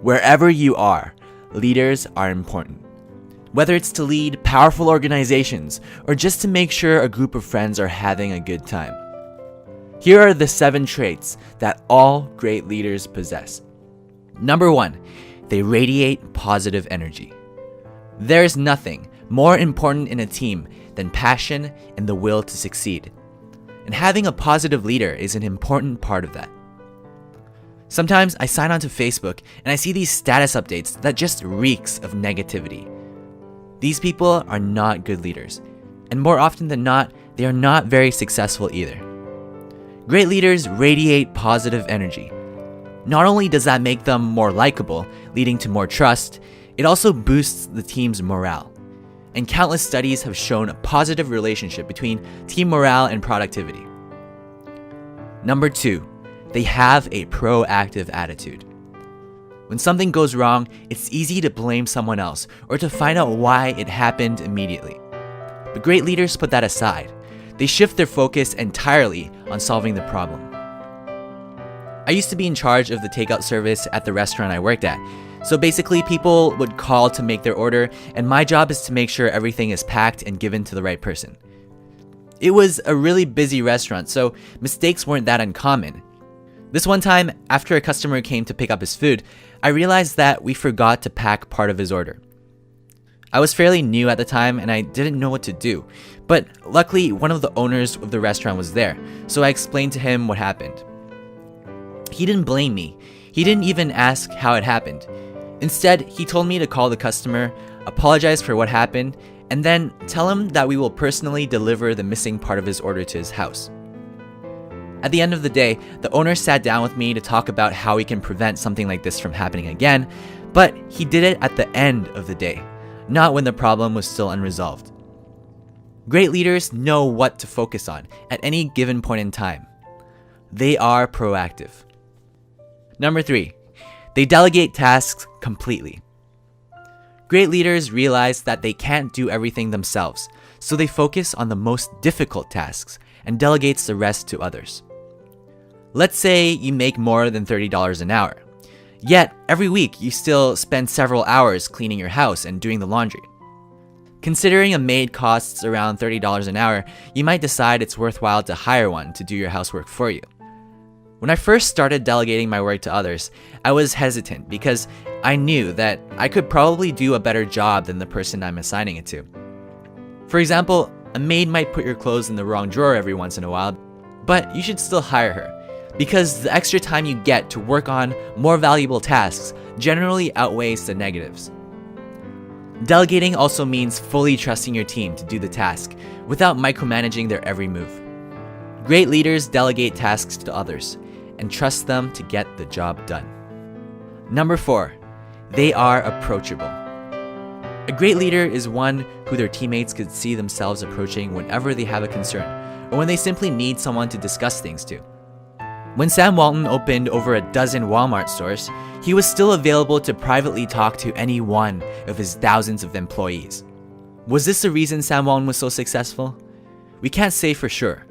Wherever you are, leaders are important. Whether it's to lead powerful organizations or just to make sure a group of friends are having a good time. Here are the 7 traits that all great leaders possess. Number 1, they radiate positive energy. There's nothing more important in a team than passion and the will to succeed. And having a positive leader is an important part of that. Sometimes I sign onto Facebook and I see these status updates that just reeks of negativity. These people are not good leaders, and more often than not, they are not very successful either. Great leaders radiate positive energy. Not only does that make them more likable, leading to more trust, it also boosts the team's morale. And countless studies have shown a positive relationship between team morale and productivity. Number 2, they have a proactive attitude. When something goes wrong, it's easy to blame someone else or to find out why it happened immediately. But great leaders put that aside. They shift their focus entirely on solving the problem. I used to be in charge of the takeout service at the restaurant I worked at. So basically, people would call to make their order, and my job is to make sure everything is packed and given to the right person. It was a really busy restaurant, so mistakes weren't that uncommon. This one time, after a customer came to pick up his food, I realized that we forgot to pack part of his order. I was fairly new at the time and I didn't know what to do, but luckily one of the owners of the restaurant was there, so I explained to him what happened. He didn't blame me. He didn't even ask how it happened. Instead, he told me to call the customer, apologize for what happened, and then tell him that we will personally deliver the missing part of his order to his house. At the end of the day, the owner sat down with me to talk about how we can prevent something like this from happening again, but he did it at the end of the day, not when the problem was still unresolved. Great leaders know what to focus on at any given point in time. They are proactive. Number 3, they delegate tasks completely. Great leaders realize that they can't do everything themselves, so they focus on the most difficult tasks and delegates the rest to others. Let's say you make more than $30 an hour, yet every week you still spend several hours cleaning your house and doing the laundry. Considering a maid costs around $30 an hour, you might decide it's worthwhile to hire one to do your housework for you. When I first started delegating my work to others, I was hesitant because I knew that I could probably do a better job than the person I'm assigning it to. For example, a maid might put your clothes in the wrong drawer every once in a while, but you should still hire her, because the extra time you get to work on more valuable tasks generally outweighs the negatives. Delegating also means fully trusting your team to do the task without micromanaging their every move. Great leaders delegate tasks to others and trust them to get the job done. Number 4, they are approachable. A great leader is one who their teammates could see themselves approaching whenever they have a concern or when they simply need someone to discuss things to. When Sam Walton opened over a dozen Walmart stores, he was still available to privately talk to any one of his thousands of employees. Was this the reason Sam Walton was so successful? We can't say for sure,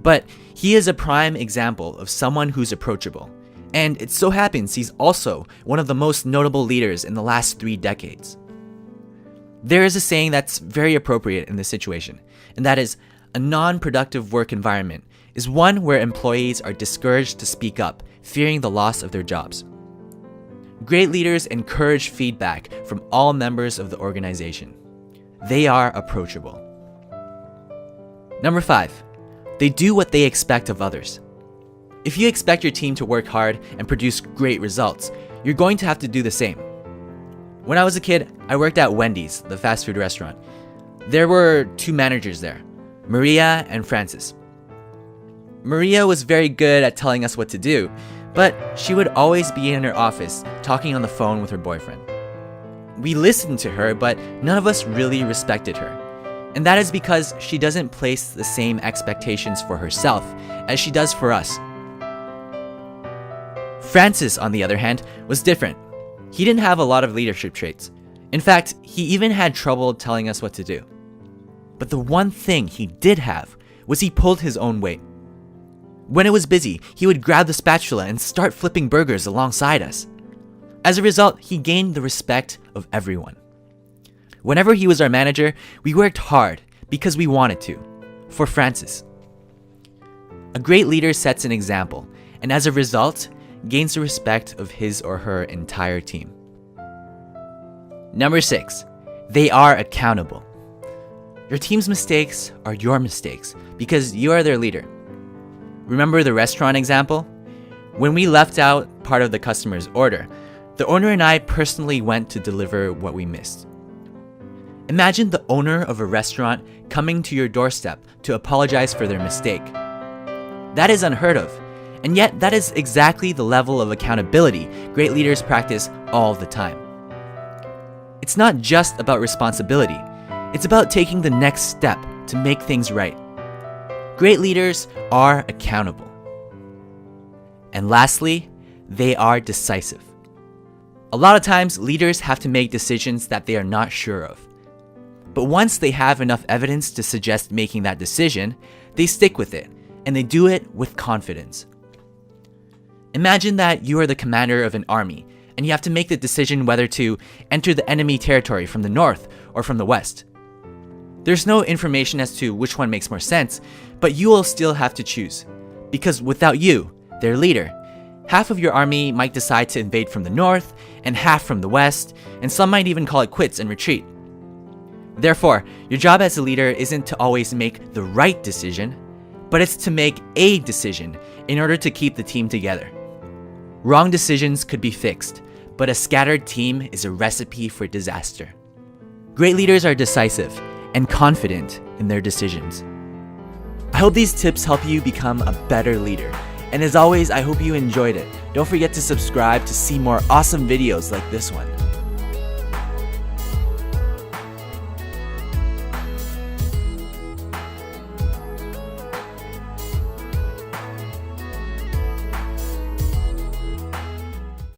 but he is a prime example of someone who's approachable. And it so happens he's also one of the most notable leaders in the last 3 decades. There is a saying that's very appropriate in this situation, and that is, a non-productive work environment is one where employees are discouraged to speak up, fearing the loss of their jobs. Great leaders encourage feedback from all members of the organization. They are approachable. Number 5, they do what they expect of others. If you expect your team to work hard and produce great results, you're going to have to do the same. When I was a kid, I worked at Wendy's, the fast food restaurant. There were 2 managers there, Maria and Francis. Maria was very good at telling us what to do, but she would always be in her office talking on the phone with her boyfriend. We listened to her, but none of us really respected her. And that is because she doesn't place the same expectations for herself as she does for us. Francis, on the other hand, was different. He didn't have a lot of leadership traits. In fact, he even had trouble telling us what to do. But the one thing he did have was he pulled his own weight. When it was busy, he would grab the spatula and start flipping burgers alongside us. As a result, he gained the respect of everyone. Whenever he was our manager, we worked hard because we wanted to, for Francis. A great leader sets an example, and as a result, gains the respect of his or her entire team. Number 6, they are accountable. Your team's mistakes are your mistakes because you are their leader. Remember the restaurant example? When we left out part of the customer's order, the owner and I personally went to deliver what we missed. Imagine the owner of a restaurant coming to your doorstep to apologize for their mistake. That is unheard of, and yet that is exactly the level of accountability great leaders practice all the time. It's not just about responsibility, it's about taking the next step to make things right. Great leaders are accountable. And lastly, they are decisive. A lot of times, leaders have to make decisions that they are not sure of. But once they have enough evidence to suggest making that decision, they stick with it, and they do it with confidence. Imagine that you are the commander of an army, and you have to make the decision whether to enter the enemy territory from the north or from the west. There's no information as to which one makes more sense, but you will still have to choose. Because without you, their leader, half of your army might decide to invade from the north and half from the west, and some might even call it quits and retreat. Therefore, your job as a leader isn't to always make the right decision, but it's to make a decision in order to keep the team together. Wrong decisions could be fixed, but a scattered team is a recipe for disaster. Great leaders are decisive and confident in their decisions. I hope these tips help you become a better leader. And as always, I hope you enjoyed it. Don't forget to subscribe to see more awesome videos like this one.